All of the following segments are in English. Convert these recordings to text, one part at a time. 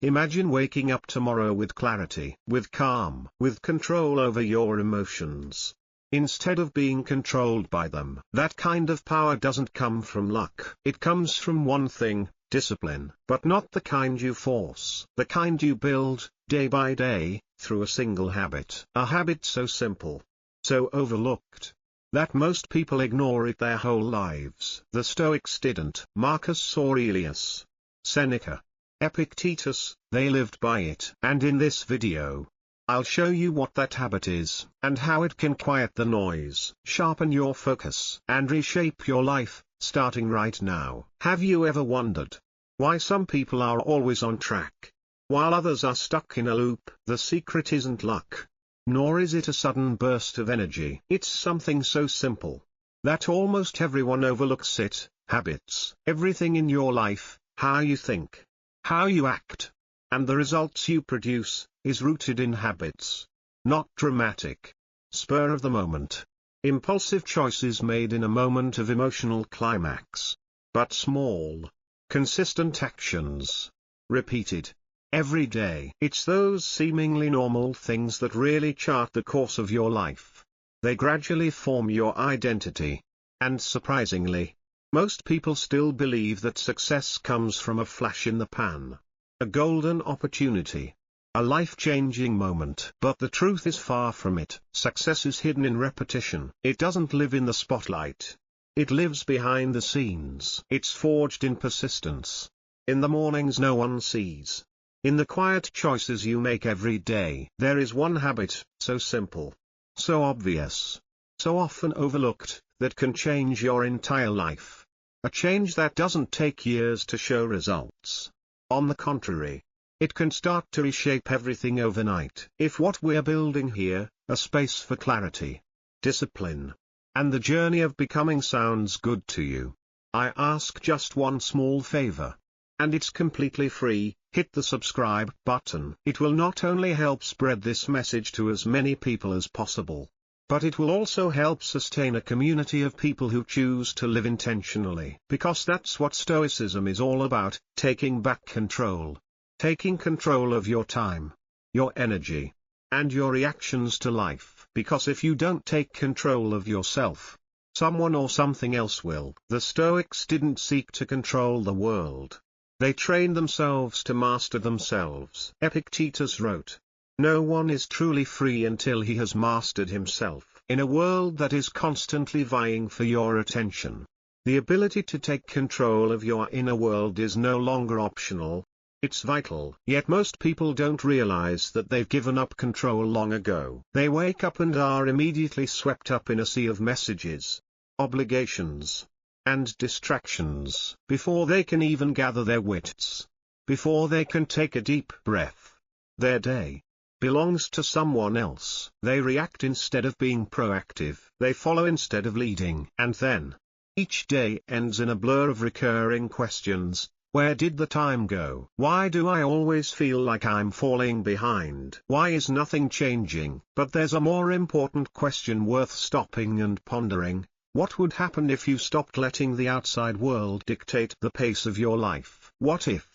Imagine waking up tomorrow with clarity, with calm, with control over your emotions, instead of being controlled by them. That kind of power doesn't come from luck. It comes from one thing: discipline. But not the kind you force. The kind you build, day by day, through a single habit. A habit so simple, so overlooked, that most people ignore it their whole lives. The Stoics didn't. Marcus Aurelius, Seneca, Epictetus, they lived by it. And in this video, I'll show you what that habit is, and how it can quiet the noise, sharpen your focus, and reshape your life, starting right now. Have you ever wondered why some people are always on track, while others are stuck in a loop? The secret isn't luck, nor is it a sudden burst of energy. It's something so simple that almost everyone overlooks it: habits. Everything in your life, how you think, how you act, and the results you produce, is rooted in habits. Not dramatic, spur of the moment, impulsive choices made in a moment of emotional climax, but small, consistent actions, repeated every day. It's those seemingly normal things that really chart the course of your life. They gradually form your identity. And surprisingly, most people still believe that success comes from a flash in the pan, a golden opportunity, a life-changing moment. But the truth is far from it. Success is hidden in repetition. It doesn't live in the spotlight. It lives behind the scenes. It's forged in persistence, in the mornings no one sees, in the quiet choices you make every day. There is one habit, so simple, so obvious, so often overlooked, that can change your entire life. A change that doesn't take years to show results. On the contrary, it can start to reshape everything overnight. If what we're building here, a space for clarity, discipline, and the journey of becoming, sounds good to you, I ask just one small favor. And it's completely free: hit the subscribe button. It will not only help spread this message to as many people as possible, but it will also help sustain a community of people who choose to live intentionally. Because that's what Stoicism is all about: taking back control. Taking control of your time, your energy, and your reactions to life. Because if you don't take control of yourself, someone or something else will. The Stoics didn't seek to control the world. They trained themselves to master themselves. Epictetus wrote, "No one is truly free until he has mastered himself." In a world that is constantly vying for your attention, the ability to take control of your inner world is no longer optional. It's vital. Yet most people don't realize that they've given up control long ago. They wake up and are immediately swept up in a sea of messages, obligations, and distractions. Before they can even gather their wits, before they can take a deep breath, their day belongs to someone else. They react instead of being proactive. They follow instead of leading. And then, each day ends in a blur of recurring questions. Where did the time go? Why do I always feel like I'm falling behind? Why is nothing changing? But there's a more important question worth stopping and pondering. What would happen if you stopped letting the outside world dictate the pace of your life? What if,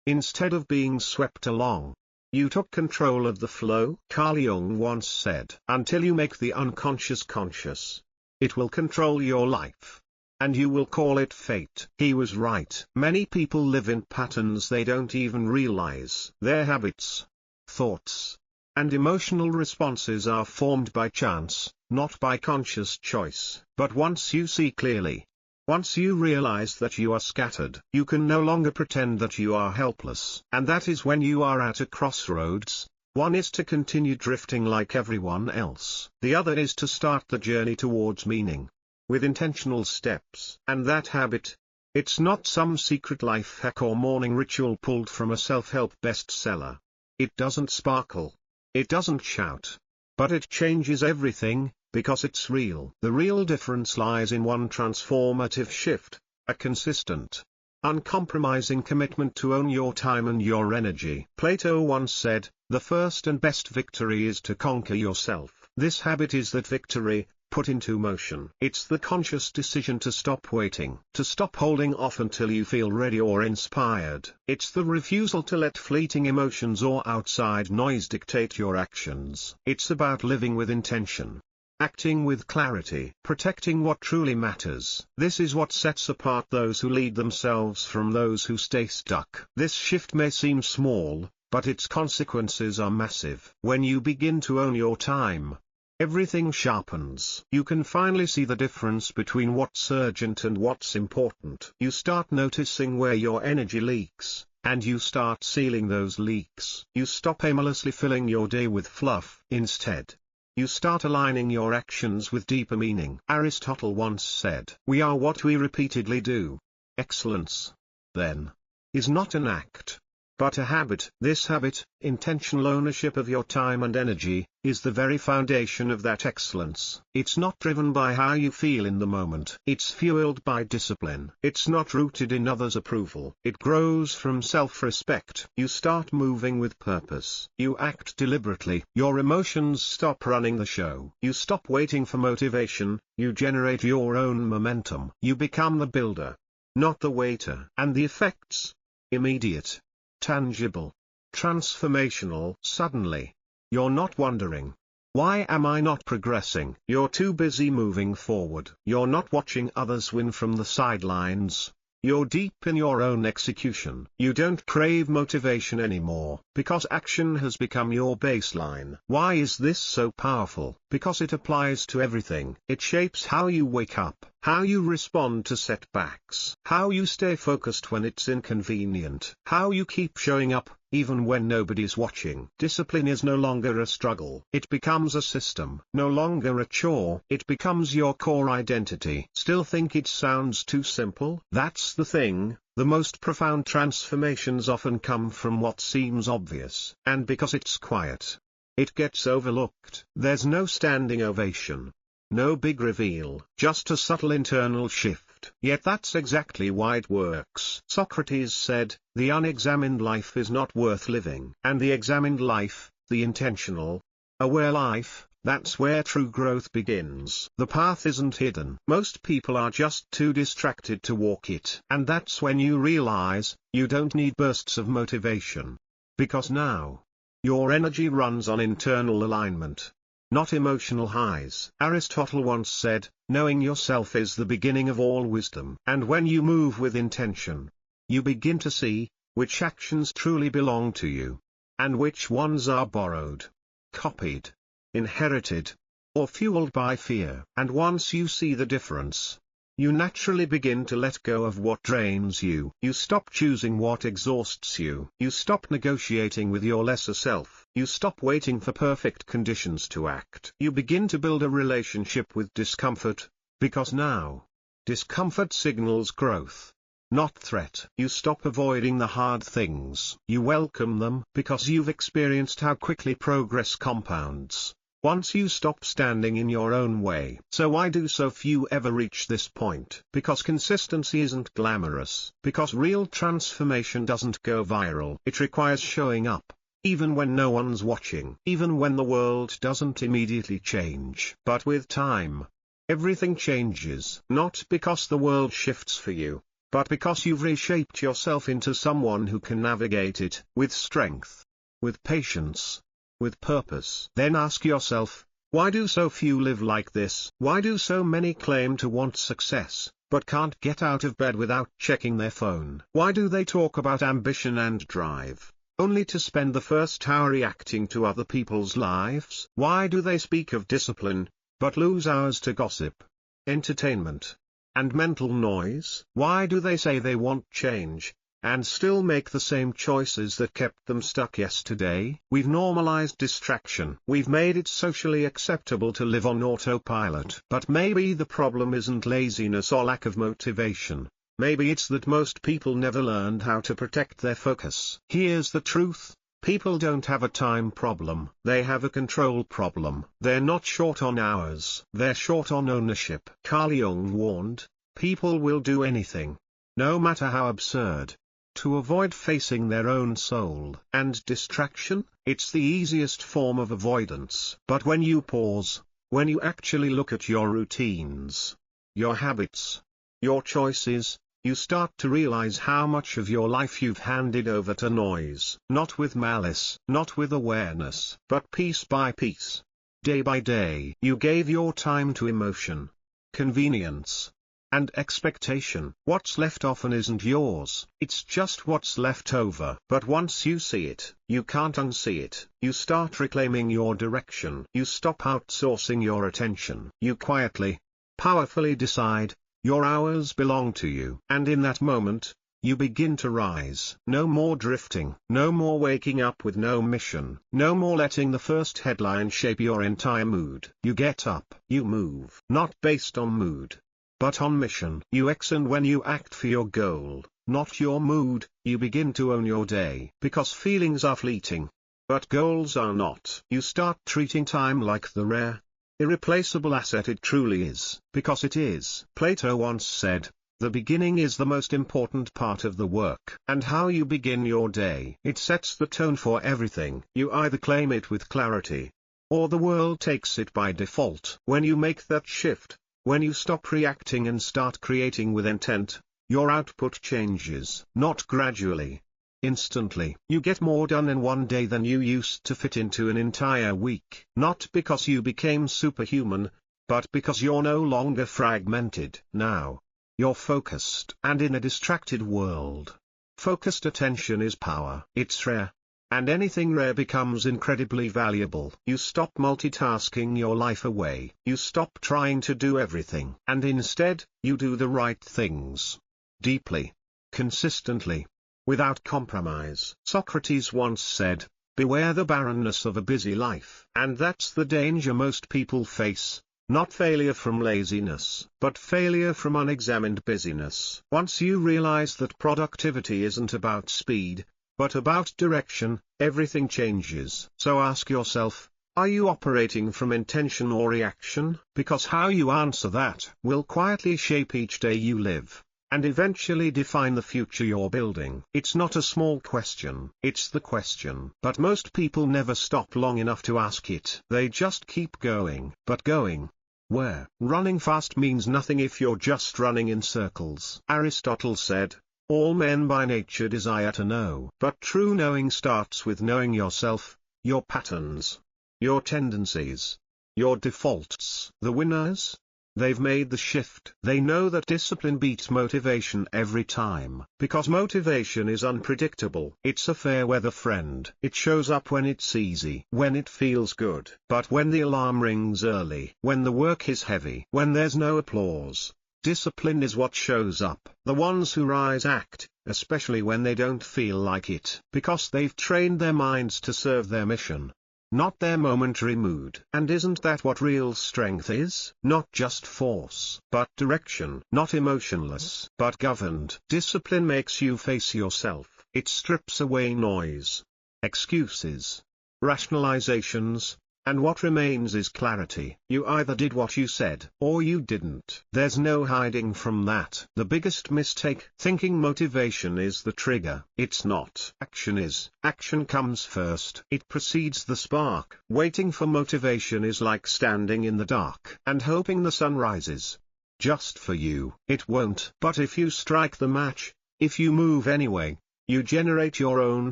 instead of being swept along, you took control of the flow? Carl Jung once said, "Until you make the unconscious conscious, it will control your life, and you will call it fate." He was right. Many people live in patterns they don't even realize. Their habits, thoughts, and emotional responses are formed by chance, not by conscious choice. But once you see clearly, once you realize that you are scattered, you can no longer pretend that you are helpless. And that is when you are at a crossroads. One is to continue drifting like everyone else. The other is to start the journey towards meaning, with intentional steps. And that habit, it's not some secret life hack or morning ritual pulled from a self-help bestseller. It doesn't sparkle. It doesn't shout. But it changes everything, because it's real. The real difference lies in one transformative shift: a consistent, uncompromising commitment to own your time and your energy. Plato once said, "The first and best victory is to conquer yourself." This habit is that victory, put into motion. It's the conscious decision to stop waiting, to stop holding off until you feel ready or inspired. It's the refusal to let fleeting emotions or outside noise dictate your actions. It's about living with intention, acting with clarity, protecting what truly matters. This is what sets apart those who lead themselves from those who stay stuck. This shift may seem small, but its consequences are massive. When you begin to own your time, everything sharpens. You can finally see the difference between what's urgent and what's important. You start noticing where your energy leaks, and you start sealing those leaks. You stop aimlessly filling your day with fluff. Instead, you start aligning your actions with deeper meaning. Aristotle once said, "We are what we repeatedly do." Excellence, then, is not an act, but a habit. This habit, intentional ownership of your time and energy, is the very foundation of that excellence. It's not driven by how you feel in the moment. It's fueled by discipline. It's not rooted in others' approval. It grows from self-respect. You start moving with purpose. You act deliberately. Your emotions stop running the show. You stop waiting for motivation. You generate your own momentum. You become the builder, not the waiter. And the effects? Immediate, tangible, transformational. Suddenly, you're not wondering, "Why am I not progressing?" You're too busy moving forward. You're not watching others win from the sidelines. You're deep in your own execution. You don't crave motivation anymore, because action has become your baseline. Why is this so powerful? Because it applies to everything. It shapes how you wake up, how you respond to setbacks, how you stay focused when it's inconvenient, how you keep showing up, even when nobody's watching. Discipline is no longer a struggle. It becomes a system. No longer a chore. It becomes your core identity. Still think it sounds too simple? That's the thing. The most profound transformations often come from what seems obvious. And because it's quiet, it gets overlooked. There's no standing ovation, no big reveal, just a subtle internal shift. Yet that's exactly why it works. Socrates said, "The unexamined life is not worth living." And the examined life, the intentional, aware life, that's where true growth begins. The path isn't hidden. Most people are just too distracted to walk it. And that's when you realize, you don't need bursts of motivation. Because now, your energy runs on internal alignment, not emotional highs. Aristotle once said, "Knowing yourself is the beginning of all wisdom." And when you move with intention, you begin to see which actions truly belong to you, and which ones are borrowed, copied, inherited, or fueled by fear. And once you see the difference, you naturally begin to let go of what drains you. You stop choosing what exhausts you. You stop negotiating with your lesser self. You stop waiting for perfect conditions to act. You begin to build a relationship with discomfort, because now, discomfort signals growth, not threat. You stop avoiding the hard things. You welcome them, because you've experienced how quickly progress compounds once you stop standing in your own way. So why do so few ever reach this point? Because consistency isn't glamorous. Because real transformation doesn't go viral. It requires showing up, even when no one's watching. Even when the world doesn't immediately change. But with time, everything changes. Not because the world shifts for you, but because you've reshaped yourself into someone who can navigate it, with strength, with patience, with purpose. Then ask yourself, why do so few live like this? Why do so many claim to want success, but can't get out of bed without checking their phone? Why do they talk about ambition and drive, only to spend the first hour reacting to other people's lives? Why do they speak of discipline, but lose hours to gossip, entertainment, and mental noise? Why do they say they want change, and still make the same choices that kept them stuck yesterday? We've normalized distraction. We've made it socially acceptable to live on autopilot. But maybe the problem isn't laziness or lack of motivation. Maybe it's that most people never learned how to protect their focus. Here's the truth. People don't have a time problem. They have a control problem. They're not short on hours. They're short on ownership. Carl Jung warned, people will do anything, no matter how absurd, to avoid facing their own soul. And distraction, it's the easiest form of avoidance. But when you pause, When you actually look at your routines, your habits, your choices, you start to realize how much of your life you've handed over to noise. Not with malice, not with awareness, but piece by piece. Day by day. You gave your time to emotion, convenience, and expectation. What's left often isn't yours, it's just what's left over. But once you see it, you can't unsee it. You start reclaiming your direction. You stop outsourcing your attention. You quietly, powerfully decide, your hours belong to you. And in that moment, you begin to rise. No more drifting. No more waking up with no mission. No more letting the first headline shape your entire mood. You get up. You move. Not based on mood, but on mission. You act, and when you act for your goal, not your mood, you begin to own your day. Because feelings are fleeting, but goals are not. You start treating time like the rare, irreplaceable asset it truly is. Because it is. Plato once said, the beginning is the most important part of the work. And how you begin your day, it sets the tone for everything. You either claim it with clarity, or the world takes it by default. When you make that shift, when you stop reacting and start creating with intent, your output changes. Not gradually, instantly. You get more done in one day than you used to fit into an entire week. Not because you became superhuman, but because you're no longer fragmented. Now, you're focused. And in a distracted world, focused attention is power. It's rare. And anything rare becomes incredibly valuable. You stop multitasking your life away. You stop trying to do everything. And instead, you do the right things. Deeply. Consistently. Without compromise. Socrates once said, beware the barrenness of a busy life. And that's the danger most people face. Not failure from laziness, but failure from unexamined busyness. Once you realize that productivity isn't about speed, but about direction, everything changes. So ask yourself, are you operating from intention or reaction? Because how you answer that will quietly shape each day you live, and eventually define the future you're building. It's not a small question, it's the question. But most people never stop long enough to ask it. They just keep going. But going where? Running fast means nothing if you're just running in circles. Aristotle said, all men by nature desire to know. But true knowing starts with knowing yourself, your patterns, your tendencies, your defaults. The winners? They've made the shift. They know that discipline beats motivation every time. Because motivation is unpredictable. It's a fair weather friend. It shows up when it's easy, when it feels good. But when the alarm rings early, when the work is heavy, when there's no applause, discipline is what shows up. The ones who rise act, especially when they don't feel like it. Because they've trained their minds to serve their mission, not their momentary mood. And isn't that what real strength is? Not just force, but direction. Not emotionless, but governed. Discipline makes you face yourself. It strips away noise, excuses, rationalizations, and what remains is clarity. You either did what you said, or you didn't. There's no hiding from that. The biggest mistake, thinking motivation is the trigger. It's not. Action is. Action comes first. It precedes the spark. Waiting for motivation is like standing in the dark and hoping the sun rises just for you. It won't. But if you strike the match, if you move anyway, you generate your own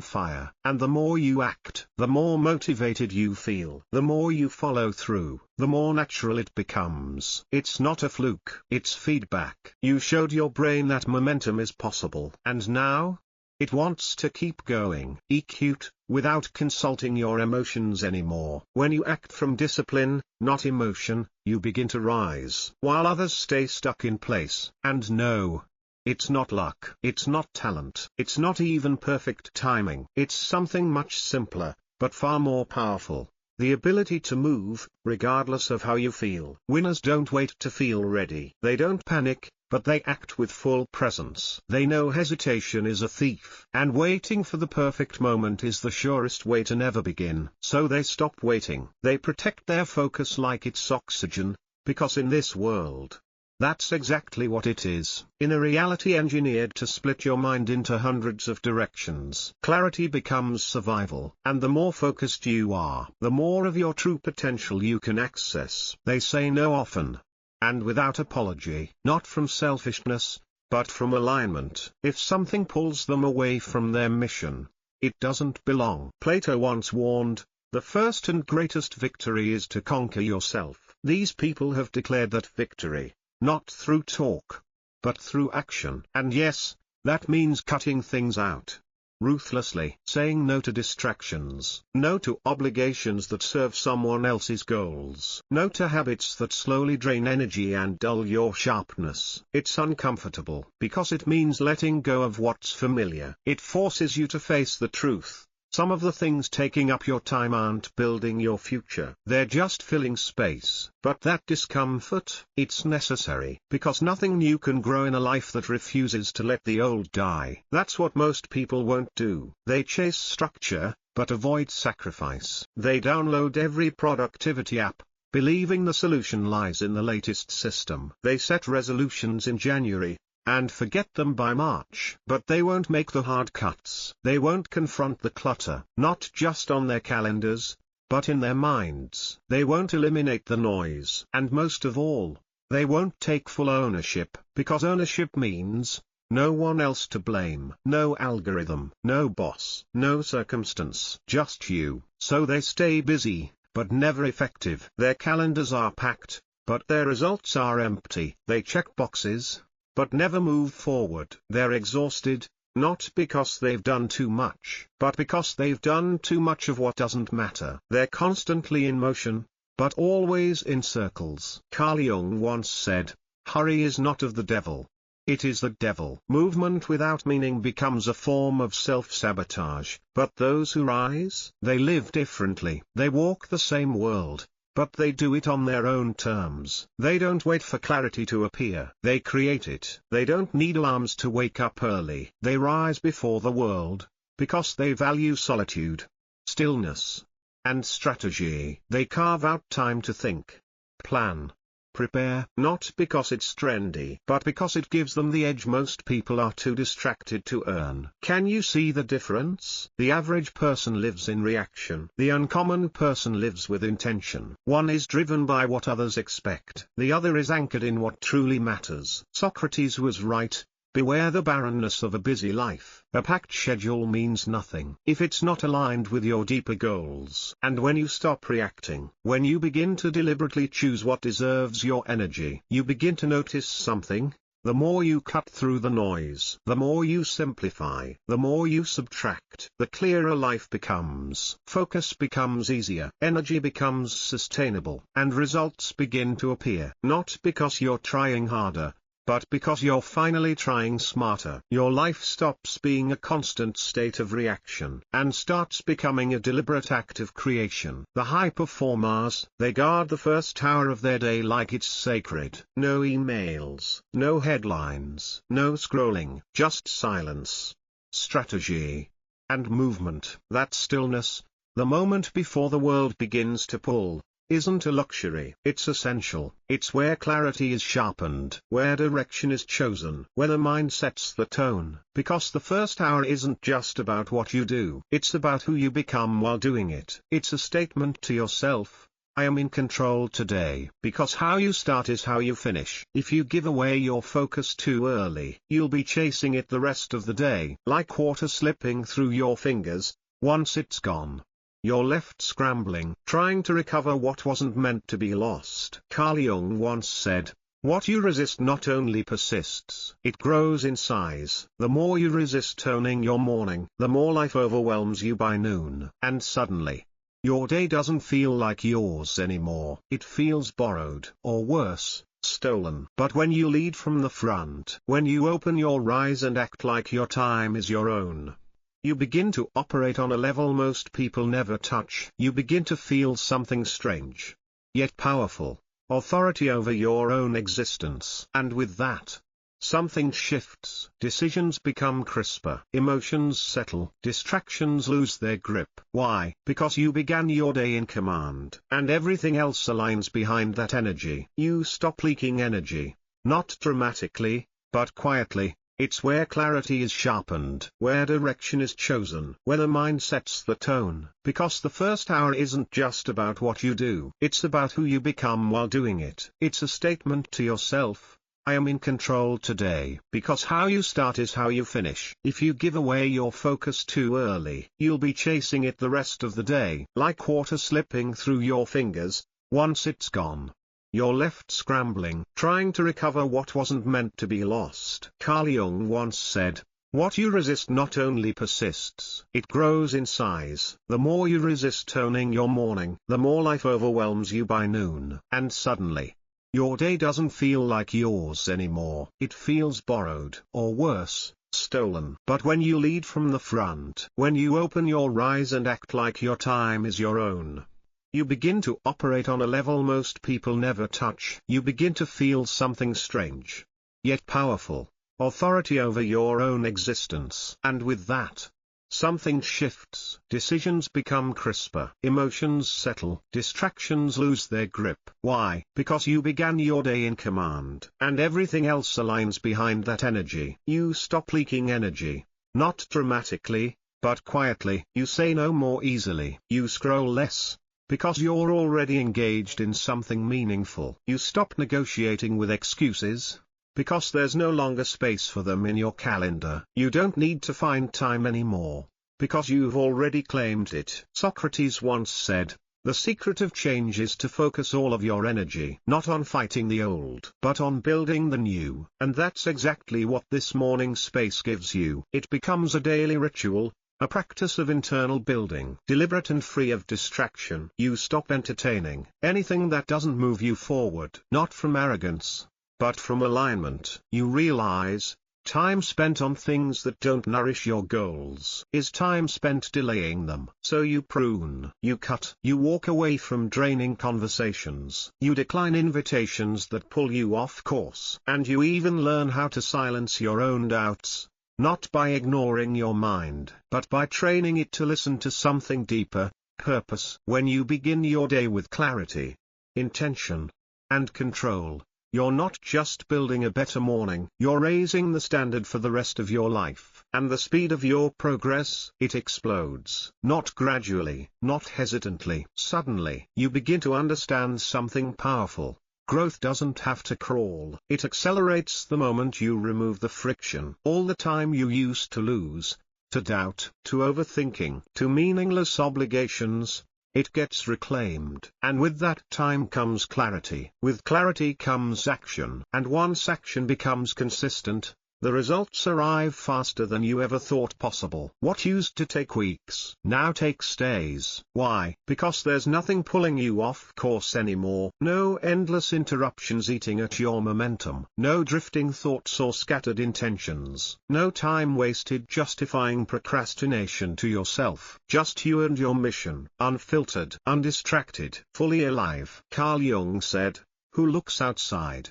fire. And the more you act, the more motivated you feel. The more you follow through, the more natural it becomes. It's not a fluke. It's feedback. You showed your brain that momentum is possible. And now, it wants to keep going. EQ, without consulting your emotions anymore. When you act from discipline, not emotion, you begin to rise. While others stay stuck in place. And no, it's not luck. It's not talent. It's not even perfect timing. It's something much simpler, but far more powerful. The ability to move, regardless of how you feel. Winners don't wait to feel ready. They don't panic, but they act with full presence. They know hesitation is a thief, and waiting for the perfect moment is the surest way to never begin. So they stop waiting. They protect their focus like it's oxygen, because in this world, That's exactly what it is. In a reality engineered to split your mind into hundreds of directions, clarity becomes survival. And the more focused you are, the more of your true potential you can access. They say no often, and without apology, not from selfishness, but from alignment. If something pulls them away from their mission, it doesn't belong. Plato once warned, the first and greatest victory is to conquer yourself. These people have declared that victory, not through talk, but through action. And yes, that means cutting things out ruthlessly, saying no to distractions, no to obligations that serve someone else's goals, no to habits that slowly drain energy and dull your sharpness. It's uncomfortable because it means letting go of what's familiar. It forces you to face the truth. Some of the things taking up your time aren't building your future. They're just filling space. But that discomfort, it's necessary, because nothing new can grow in a life that refuses to let the old die. That's what most people won't do. They chase structure, but avoid sacrifice. They download every productivity app, believing the solution lies in the latest system. They set resolutions in January, and forget them by March. But they won't make the hard cuts. They won't confront the clutter, not just on their calendars, but in their minds. They won't eliminate the noise. And most of all, they won't take full ownership, because ownership means no one else to blame. No algorithm, no boss, no circumstance, just you. So they stay busy, but never effective. Their calendars are packed, but their results are empty. They check boxes, but never move forward. They're exhausted, not because they've done too much, but because they've done too much of what doesn't matter. They're constantly in motion, but always in circles. Carl Jung once said, hurry is not of the devil. It is the devil. Movement without meaning becomes a form of self-sabotage. But those who rise, they live differently. They walk the same world, but they do it on their own terms. They don't wait for clarity to appear. They create it. They don't need alarms to wake up early. They rise before the world, because they value solitude, stillness, and strategy. They carve out time to think, plan, prepare, not because it's trendy, but because it gives them the edge most people are too distracted to earn. Can you see the difference? The average person lives in reaction. The uncommon person lives with intention. One is driven by what others expect. The other is anchored in what truly matters. Socrates was right. Beware the barrenness of a busy life. A packed schedule means nothing if it's not aligned with your deeper goals. And when you stop reacting, when you begin to deliberately choose what deserves your energy, you begin to notice something. The more you cut through the noise, the more you simplify, the more you subtract, the clearer life becomes. Focus becomes easier, energy becomes sustainable, and results begin to appear. Not because you're trying harder, but because you're finally trying smarter. Your life stops being a constant state of reaction, and starts becoming a deliberate act of creation. The high performers, they guard the first hour of their day like it's sacred. No emails, no headlines, no scrolling, just silence, strategy, and movement. That stillness, the moment before the world begins to pull, isn't a luxury. It's essential. It's where clarity is sharpened, where direction is chosen, where the mind sets the tone. Because the first hour isn't just about what you do. It's about who you become while doing it. It's a statement to yourself, I am in control today. Because how you start is how you finish. If you give away your focus too early, you'll be chasing it the rest of the day. Like water slipping through your fingers, once it's gone, you're left scrambling, trying to recover what wasn't meant to be lost. Carl Jung once said, what you resist not only persists, it grows in size. The more you resist owning your morning, the more life overwhelms you by noon. And suddenly, your day doesn't feel like yours anymore. It feels borrowed, or worse, stolen. But when you lead from the front, when you open your eyes and act like your time is your own, you begin to operate on a level most people never touch. You begin to feel something strange, yet powerful, authority over your own existence. And with that, something shifts. Decisions become crisper. Emotions settle. Distractions lose their grip. Why? Because you began your day in command. And everything else aligns behind that energy. You stop leaking energy, Not dramatically, but quietly. It's where clarity is sharpened, where direction is chosen, where the mind sets the tone. Because the first hour isn't just about what you do, it's about who you become while doing it. It's a statement to yourself: I am in control today. Because how you start is how you finish. If you give away your focus too early, you'll be chasing it the rest of the day, like water slipping through your fingers. Once it's gone, you're left scrambling, trying to recover what wasn't meant to be lost. Carl Jung once said, "What you resist not only persists, it grows in size." The more you resist owning your morning, the more life overwhelms you by noon. And suddenly, your day doesn't feel like yours anymore. It feels borrowed, or worse, stolen. But when you lead from the front, when you open your eyes and act like your time is your own, you begin to operate on a level most people never touch. You begin to feel something strange, yet powerful, authority over your own existence. And with that, something shifts. Decisions become crisper. Emotions settle. Distractions lose their grip. Why? Because you began your day in command. And everything else aligns behind that energy. You stop leaking energy. Not dramatically, but quietly. You say no more easily. You scroll less, because you're already engaged in something meaningful. You stop negotiating with excuses, because there's no longer space for them in your calendar. You don't need to find time anymore, because you've already claimed it. Socrates once said, "The secret of change is to focus all of your energy not on fighting the old, but on building the new." And that's exactly what this morning space gives you. It becomes a daily ritual, a practice of internal building, deliberate and free of distraction. You stop entertaining anything that doesn't move you forward, not from arrogance, but from alignment. You realize, time spent on things that don't nourish your goals is time spent delaying them. So you prune, you cut, you walk away from draining conversations, you decline invitations that pull you off course. And you even learn how to silence your own doubts, not by ignoring your mind, but by training it to listen to something deeper: purpose. When you begin your day with clarity, intention, and control, you're not just building a better morning, you're raising the standard for the rest of your life. And the speed of your progress, it explodes. Not gradually, not hesitantly. Suddenly, you begin to understand something powerful. Growth doesn't have to crawl. It accelerates the moment you remove the friction. All the time you used to lose, to doubt, to overthinking, to meaningless obligations, it gets reclaimed. And with that time comes clarity. With clarity comes action. And once action becomes consistent, the results arrive faster than you ever thought possible. What used to take weeks now takes days. Why? Because there's nothing pulling you off course anymore. No endless interruptions eating at your momentum. No drifting thoughts or scattered intentions. No time wasted justifying procrastination to yourself. Just you and your mission. Unfiltered, undistracted, fully alive. Carl Jung said, "Who looks outside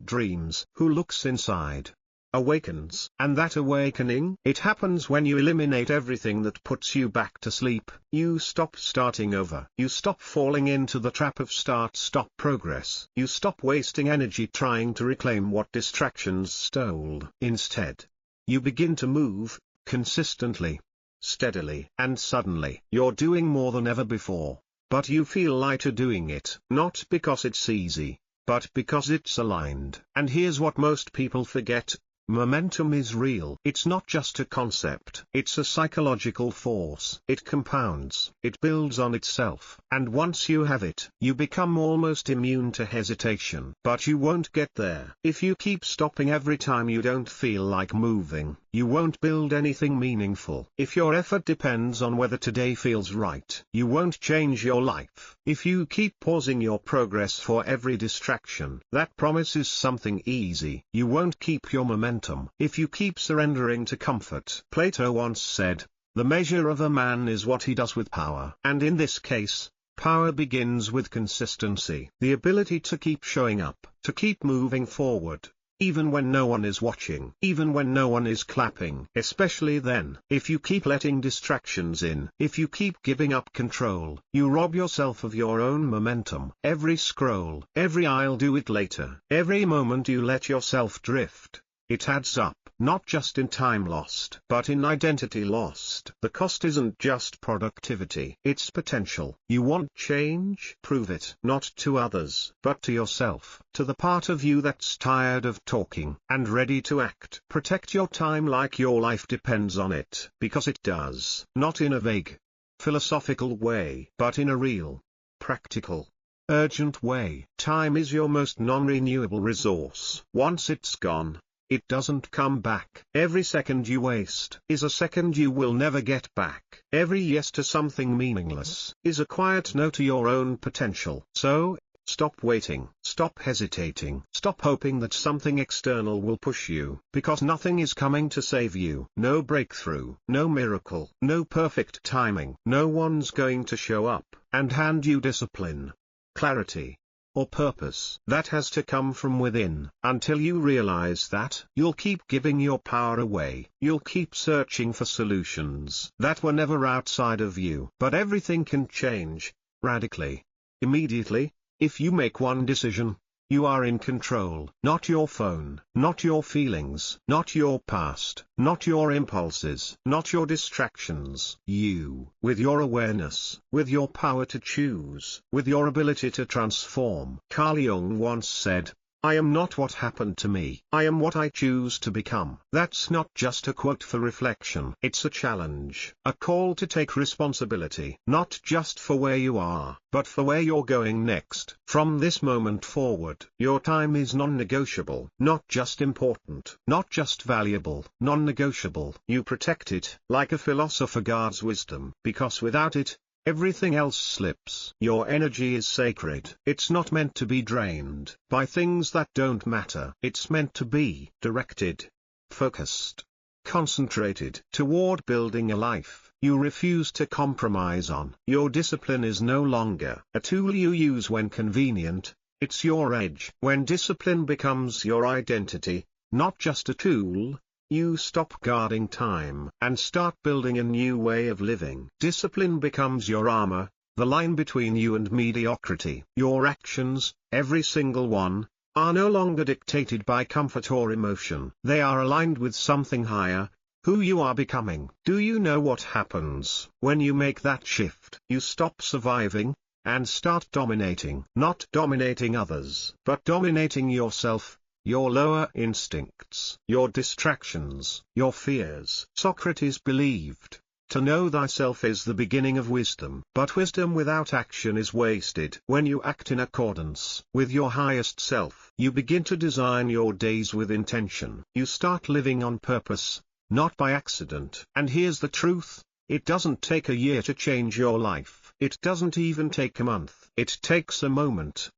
dreams. Who looks inside awakens." And that awakening, it happens when you eliminate everything that puts you back to sleep. You stop starting over. You stop falling into the trap of start-stop progress. You stop wasting energy trying to reclaim what distractions stole. Instead, you begin to move, consistently, steadily. And suddenly, you're doing more than ever before. But you feel lighter doing it. Not because it's easy, but because it's aligned. And here's what most people forget: momentum is real. It's not just a concept. It's a psychological force. It compounds. It builds on itself. And once you have it, you become almost immune to hesitation. But you won't get there if you keep stopping every time you don't feel like moving. You won't build anything meaningful. If your effort depends on whether today feels right, you won't change your life. If you keep pausing your progress for every distraction that promises something easy, you won't keep your momentum. If you keep surrendering to comfort, Plato once said, "The measure of a man is what he does with power." And in this case, power begins with consistency. The ability to keep showing up, to keep moving forward, even when no one is watching, even when no one is clapping. Especially then, if you keep letting distractions in, if you keep giving up control, you rob yourself of your own momentum. Every scroll, every "I'll do it later," every moment you let yourself drift, it adds up, not just in time lost, but in identity lost. The cost isn't just productivity, it's potential. You want change? Prove it. Not to others, but to yourself, to the part of you that's tired of talking, and ready to act. Protect your time like your life depends on it, because it does. Not in a vague, philosophical way, but in a real, practical, urgent way. Time is your most non-renewable resource. Once it's gone, it doesn't come back. Every second you waste is a second you will never get back. Every yes to something meaningless is a quiet no to your own potential. So, stop waiting, stop hesitating, stop hoping that something external will push you, because nothing is coming to save you. No breakthrough, no miracle, no perfect timing. No one's going to show up and hand you discipline, clarity, or purpose. That has to come from within. Until you realize that, you'll keep giving your power away. You'll keep searching for solutions that were never outside of you. But everything can change, radically, immediately, if you make one decision. You are in control. Not your phone, not your feelings, not your past, not your impulses, not your distractions. You, with your awareness, with your power to choose, with your ability to transform. Carl Jung once said, "I am not what happened to me. I am what I choose to become." That's not just a quote for reflection. It's a challenge, a call to take responsibility, not just for where you are, but for where you're going next. From this moment forward, your time is non-negotiable, not just important, not just valuable, non-negotiable. You protect it, like a philosopher guards wisdom, because without it, everything else slips. Your energy is sacred. It's not meant to be drained by things that don't matter. It's meant to be directed, focused, concentrated toward building a life you refuse to compromise on. Your discipline is no longer a tool you use when convenient, it's your edge. When discipline becomes your identity, not just a tool, you stop guarding time and start building a new way of living. Discipline becomes your armor, the line between you and mediocrity. Your actions, every single one, are no longer dictated by comfort or emotion. They are aligned with something higher, who you are becoming. Do you know what happens when you make that shift? You stop surviving and start dominating. Not dominating others, but dominating yourself. Your lower instincts, your distractions, your fears. Socrates believed, "To know thyself is the beginning of wisdom." But wisdom without action is wasted. When you act in accordance with your highest self, you begin to design your days with intention. You start living on purpose, not by accident. And here's the truth, it doesn't take a year to change your life. It doesn't even take a month. It takes a moment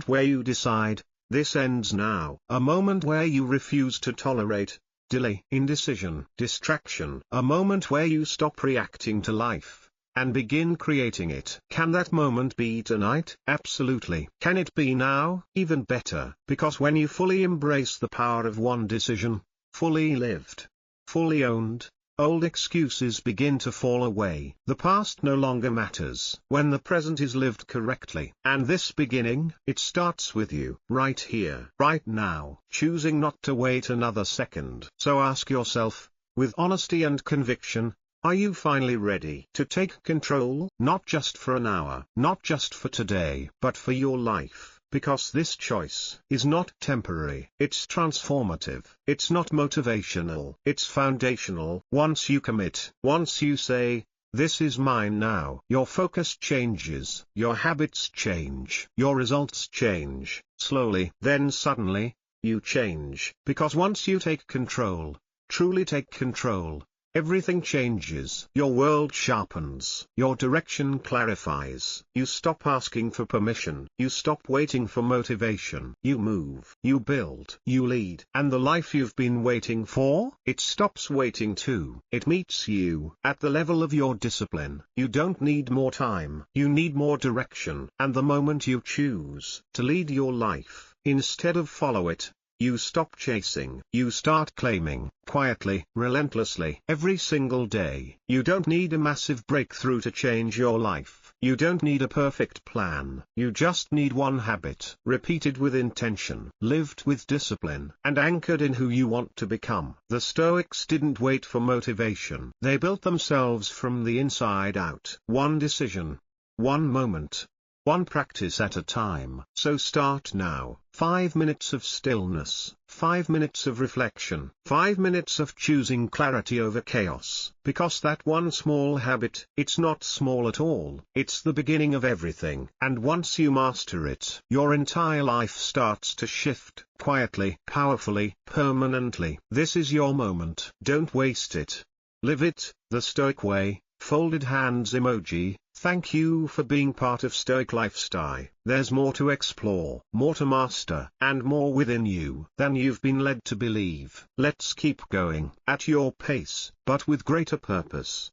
where you decide, this ends now. A moment where you refuse to tolerate delay, indecision, distraction. A moment where you stop reacting to life and begin creating it. Can that moment be tonight? Absolutely. Can it be now? Even better, because when you fully embrace the power of one decision, fully lived, fully owned, old excuses begin to fall away. The past no longer matters when the present is lived correctly. And this beginning, it starts with you, right here, right now, choosing not to wait another second. So ask yourself, with honesty and conviction, are you finally ready to take control? Not just for an hour, not just for today, but for your life. Because this choice is not temporary, it's transformative. It's not motivational, it's foundational. Once you commit, once you say, this is mine now, your focus changes, your habits change, your results change, slowly. Then suddenly, you change. Because once you take control, truly take control, everything changes. Your world sharpens. Your direction clarifies. You stop asking for permission. You stop waiting for motivation. You move. You build. You lead. And the life you've been waiting for? It stops waiting too. It meets you at the level of your discipline. You don't need more time. You need more direction. And the moment you choose to lead your life, instead of follow it, You stop chasing. You start claiming, quietly, relentlessly. Every single day. You don't need a massive breakthrough to change your life. You don't need a perfect plan. You just need one habit, repeated with intention, lived with discipline, and anchored in who you want to become. The Stoics didn't wait for motivation. They built themselves from the inside out. One decision. One moment. One practice at a time. So start now. 5 minutes of stillness, 5 minutes of reflection, 5 minutes of choosing clarity over chaos. Because that one small habit, it's not small at all, it's the beginning of everything. And once you master it, your entire life starts to shift, quietly, powerfully, permanently. This is your moment. Don't waste it. Live it, the Stoic way. Folded hands emoji. Thank you for being part of Stoic Lifestyle. There's more to explore, more to master, and more within you than you've been led to believe. Let's keep going, at your pace, but with greater purpose.